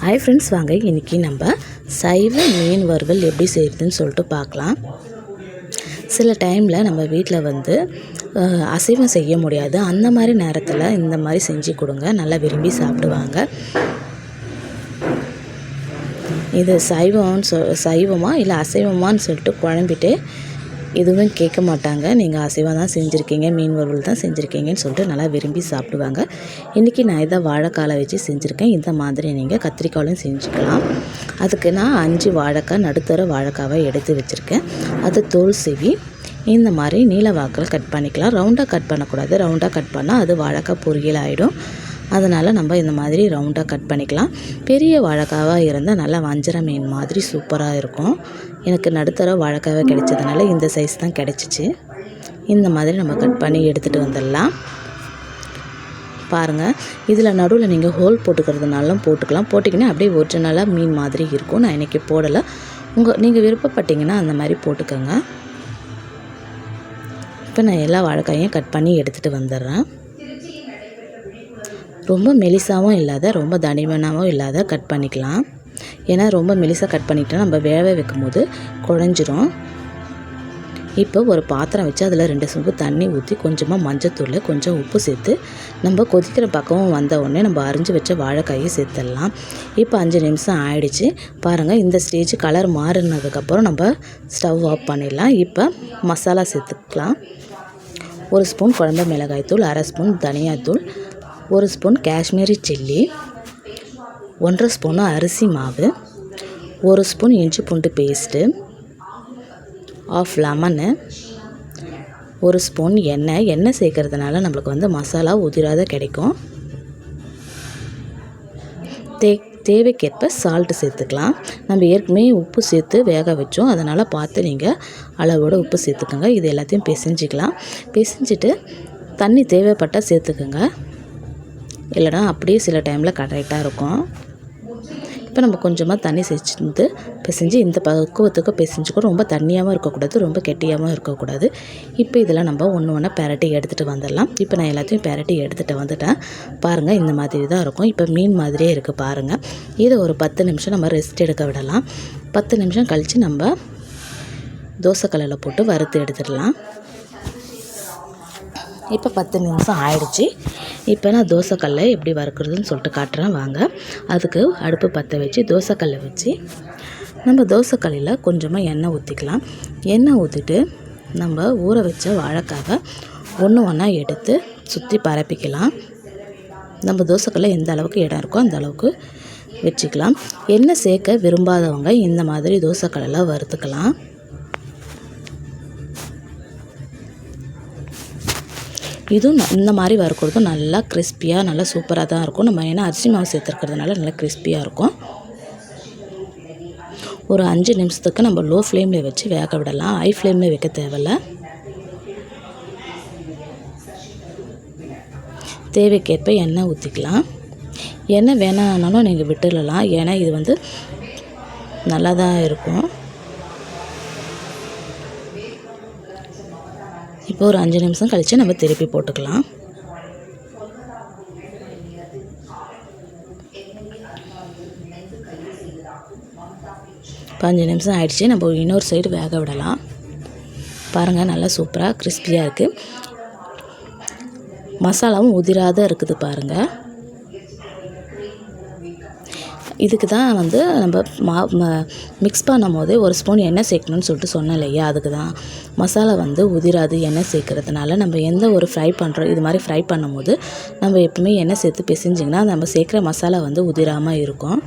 Hi friends, வாங்க இன்றைக்கி நம்ம சைவ மீன் வறுவல் எப்படி செய்கிறதுன்னு சொல்லிட்டு பார்க்கலாம். சில டைமில் நம்ம வீட்டில் அசைவம் செய்ய முடியாது. அந்த மாதிரி நேரத்தில் இந்த மாதிரி செஞ்சு கொடுங்க, நல்லா விரும்பி சாப்பிடுவாங்க. இது சைவமா இல்லை அசைவமானு சொல்லிட்டு குழம்பிட்டு எதுவும் கேட்க மாட்டாங்க. நீங்கள் அசைவம் தான் செஞ்சுருக்கீங்க, மீன் வறுவல் தான் செஞ்சுருக்கீங்கன்னு சொல்லிட்டு நல்லா விரும்பி சாப்பிடுவாங்க. இன்றைக்கி நான் இதை வாழைக்காலை வச்சு செஞ்சுருக்கேன். இந்த மாதிரி நீங்கள் கத்திரிக்காயும் செஞ்சுக்கலாம். அதுக்கு நான் 5 வாழைக்காய் நடுத்தர வாழைக்காவை எடுத்து வச்சுருக்கேன். அது தோல் சீவி இந்த மாதிரி நீல வாக்கில் கட் பண்ணிக்கலாம். ரவுண்டாக கட் பண்ணக்கூடாது. ரவுண்டாக கட் பண்ணால் அது வாழைக்காய் பொரியல் ஆகிடும். அதனால் நம்ம இந்த மாதிரி ரவுண்டாக கட் பண்ணிக்கலாம். பெரிய வாழைக்காவாக இருந்தால் நல்லா வஞ்சர மீன் மாதிரி சூப்பராக இருக்கும். எனக்கு நடுத்தர வாழைக்காவை கிடைச்சதுனால இந்த சைஸ் தான் கிடச்சிச்சு. இந்த மாதிரி நம்ம கட் பண்ணி எடுத்துகிட்டு வந்துடலாம். பாருங்கள், இதில் நடுவில் நீங்கள் ஹோல் போட்டுக்கிறதுனாலும் போட்டுக்கலாம். போட்டிங்கன்னா அப்படியே ஒரிஜினலாக மீன் மாதிரி இருக்கும். நான் இன்றைக்கி போடலை. நீங்கள் விருப்பப்பட்டீங்கன்னா அந்த மாதிரி போட்டுக்கோங்க. இப்போ நான் எல்லா வாழைக்காயும் கட் பண்ணி எடுத்துகிட்டு வந்துடுறேன். ரொம்ப மெலிசாவும் இல்லாத ரொம்ப தடிமனாகவும் இல்லாத கட் பண்ணிக்கலாம். ஏன்னா ரொம்ப மெலிசாக கட் பண்ணிட்டோம் நம்ம வேக வைக்கும் போது குழஞ்சிரும். இப்போ ஒரு பாத்திரம் வச்சு அதில் 2 சொம்பு தண்ணி ஊற்றி கொஞ்சமாக மஞ்சத்தூள் கொஞ்சம் உப்பு சேர்த்து நம்ம கொதிக்கிற பக்கமும் வந்த உடனே நம்ம அரிஞ்சு வச்ச வாழைக்காயை சேர்த்துடலாம். இப்போ 5 நிமிஷம் ஆயிடுச்சு. பாருங்கள், இந்த ஸ்டேஜ் கலர் மாறினதுக்கப்புறம் நம்ம ஸ்டவ் ஆஃப் பண்ணிடலாம். இப்போ மசாலா சேர்த்துக்கலாம். 1 ஸ்பூன் குழம்பு மிளகாய்த்தூள், 1/2 ஸ்பூன் தனியாத்தூள், 1 ஸ்பூன் காஷ்மீரி சில்லி, 1/2 ஸ்பூன் அரிசி மாவு, 1 ஸ்பூன் இஞ்சி பூண்டு பேஸ்ட்டு, 1/2 லெமனு, 1 ஸ்பூன் எண்ணெய் சேர்க்கறதுனால நம்மளுக்கு மசாலா உதிராத கிடைக்கும். தேவைக்கேற்ப சால்ட்டு சேர்த்துக்கலாம். நம்ம ஏற்கனவே உப்பு சேர்த்து வேக வச்சோம், அதனால் பார்த்து நீங்கள் அளவோடு உப்பு சேர்த்துக்கோங்க. இது எல்லாத்தையும் பிசைஞ்சிக்கலாம். பிசைஞ்சிட்டு தண்ணி தேவைப்பட்டால் சேர்த்துக்கோங்க, இல்லைனா அப்படியே சில டைமில் கரெக்டாக இருக்கும். இப்போ நம்ம கொஞ்சமாக தண்ணி சேர்த்து பிசைஞ்சு இந்த பக்குவத்துக்கு பிசைஞ்சுக்கோ. ரொம்ப தண்ணியாகவும் இருக்கக்கூடாது, ரொம்ப கெட்டியாகவும் இருக்கக்கூடாது. இப்போ இதில் நம்ம ஒன்று பெரட்டி எடுத்துகிட்டு வந்துடலாம். இப்போ நான் எல்லாத்தையும் பெரட்டி எடுத்துகிட்டு வந்துட்டேன். பாருங்கள், இந்த மாதிரி தான் இருக்கும். இப்போ மீன் மாதிரியே இருக்குது பாருங்கள். இதை ஒரு 10 நிமிஷம் நம்ம ரெஸ்ட் எடுக்க விடலாம். 10 நிமிஷம் கழித்து நம்ம தோசைக்கல்லில் போட்டு வறுத்து எடுத்துடலாம். இப்போ 10 நிமிஷம் ஆயிடுச்சு. இப்போ நான் தோசைக்கல்லை எப்படி வறுக்கிறதுன்னு சொல்லிட்டு காட்டுறேன் வாங்க. அதுக்கு அடுப்பு பற்ற வச்சு தோசைக்கல்லை வச்சு நம்ம தோசைக்கல்லில் கொஞ்சமாக எண்ணெய் ஊற்றிக்கலாம். எண்ணெய் ஊற்றிட்டு நம்ம ஊற வச்ச வாழைக்காவை ஒன்றா எடுத்து சுற்றி பரப்பிக்கலாம். நம்ம தோசைக்கல்லை எந்த அளவுக்கு இடம் இருக்கோ அந்த அளவுக்கு வச்சுக்கலாம். எண்ணெய் சேர்க்க விரும்பாதவங்க இந்த மாதிரி தோசைக்கல்லில் வறுத்துக்கலாம். இதுவும் இந்த மாதிரி வறுக்கிறதும் நல்லா கிறிஸ்பியாக நல்லா சூப்பராக தான் இருக்கும். நம்ம ஏன்னா அரிசி மாவு சேர்த்துருக்கிறதுனால நல்லா கிறிஸ்பியாக இருக்கும். ஒரு 5 நிமிஷத்துக்கு நம்ம லோ ஃப்ளேமில் வச்சு வேக விடலாம். ஹை ஃப்ளேமில் வைக்க தேவையில்லை. தேவைக்கேற்ப எண்ணெய் ஊற்றிக்கலாம். எண்ணெய் வேணானாலும் நீங்கள் விட்டுடலாம், ஏன்னா இது நல்லா தான் இருக்கும். இப்போ ஒரு 5 நிமிஷம் கழித்து நம்ம திருப்பி போட்டுக்கலாம். இப்போ 5 நிமிஷம் ஆயிடுச்சு. நம்ம இன்னொரு சைடு வேக விடலாம். பாருங்கள், நல்லா சூப்பராக கிறிஸ்பியாக இருக்குது. மசாலாவும் உதிராத இருக்குது பாருங்கள். இதுக்கு தான் நம்ம மிக்ஸ் பண்ணும் போதே 1 ஸ்பூன் எண்ணெய் சேர்க்கணும்னு சொல்லிட்டு சொன்னேன் இல்லையா, அதுக்கு தான். மசாலா உதிராது எண்ணெய் சேர்க்கறதுனால நம்ம எந்த ஒரு ஃப்ரை பண்ணுறோம் இது மாதிரி ஃப்ரை பண்ணும்போது நம்ம எப்பவுமே எண்ணெய் சேர்த்து பிசைஞ்சிங்கன்னா நம்ம சேர்க்குற மசாலா உதிராமல் இருக்கும்.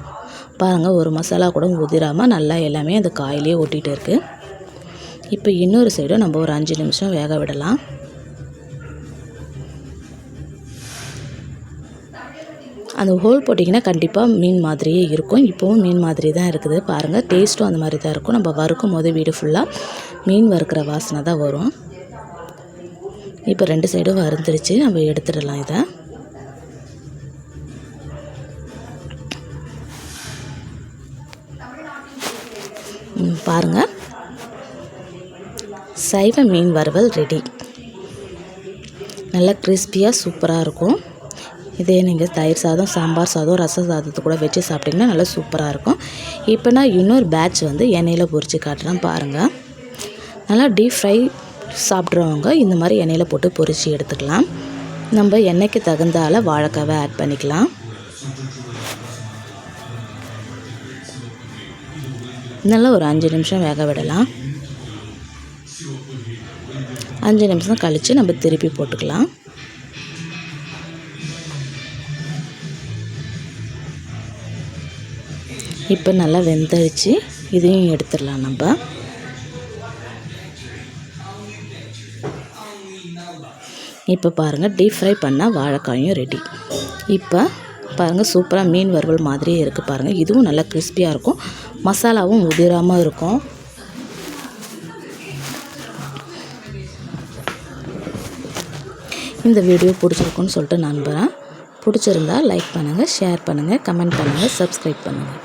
பாருங்கள், ஒரு மசாலா கூட உதிராமல் நல்லா எல்லாமே அந்த காயிலே ஒட்டிகிட்டு இருக்குது. இப்போ இன்னொரு சைடும் நம்ம ஒரு 5 நிமிஷம் வேக விடலாம். அந்த ஹோல் போட்டிங்கன்னா கண்டிப்பாக மீன் மாதிரியே இருக்கும். இப்போவும் மீன் மாதிரி தான் இருக்குது பாருங்கள். டேஸ்ட்டும் அந்த மாதிரி தான் இருக்கும். நம்ம வறுக்கும் போது வீடு ஃபுல்லாக மீன் வறுக்கிற வாசனை தான் வரும். இப்போ 2 சைடும் வறுந்துருச்சு. நம்ம எடுத்துடலாம் இதை. பாருங்கள், சைவ மீன் வறுவல் ரெடி. நல்லா கிறிஸ்பியாக சூப்பராக இருக்கும். இதே நீங்கள் தயிர் சாதம், சாம்பார் சாதம், ரச சாதத்தை கூட வச்சு சாப்பிட்டிங்கன்னா நல்லா சூப்பராக இருக்கும். இப்போ நான் இன்னொரு பேட்ச் வந்து எண்ணெயில் பொரித்து காட்டுறேன் பாருங்கள். நல்லா டீப் ஃப்ரை சாப்பிட்றவங்க இந்த மாதிரி எண்ணெயில் போட்டு பொரித்து எடுத்துக்கலாம். நம்ம எண்ணெய்க்கு தகுந்தால வாழைக்காவை ஆட் பண்ணிக்கலாம். நல்லா ஒரு 5 நிமிஷம் வேக விடலாம். 5 நிமிஷம் கழித்து நம்ம திருப்பி போட்டுக்கலாம். இப்போ நல்லா வெந்தடிச்சு இதையும் எடுத்துடலாம். நம்ம இப்போ பாருங்கள் டீப் ஃப்ரை பண்ணால் வாழைக்காயும் ரெடி. இப்போ பாருங்கள் சூப்பராக மீன் வறுவல் மாதிரியே இருக்குது பாருங்கள். இதுவும் நல்லா கிறிஸ்பியாக இருக்கும், மசாலாவும் உதிராமல் இருக்கும். இந்த வீடியோ பிடிச்சிருக்குன்னு சொல்லிட்டு நம்புகிறேன். பிடிச்சிருந்தா லைக் பண்ணுங்கள், ஷேர் பண்ணுங்கள், கமெண்ட் பண்ணுங்கள், சப்ஸ்கிரைப் பண்ணுங்கள்.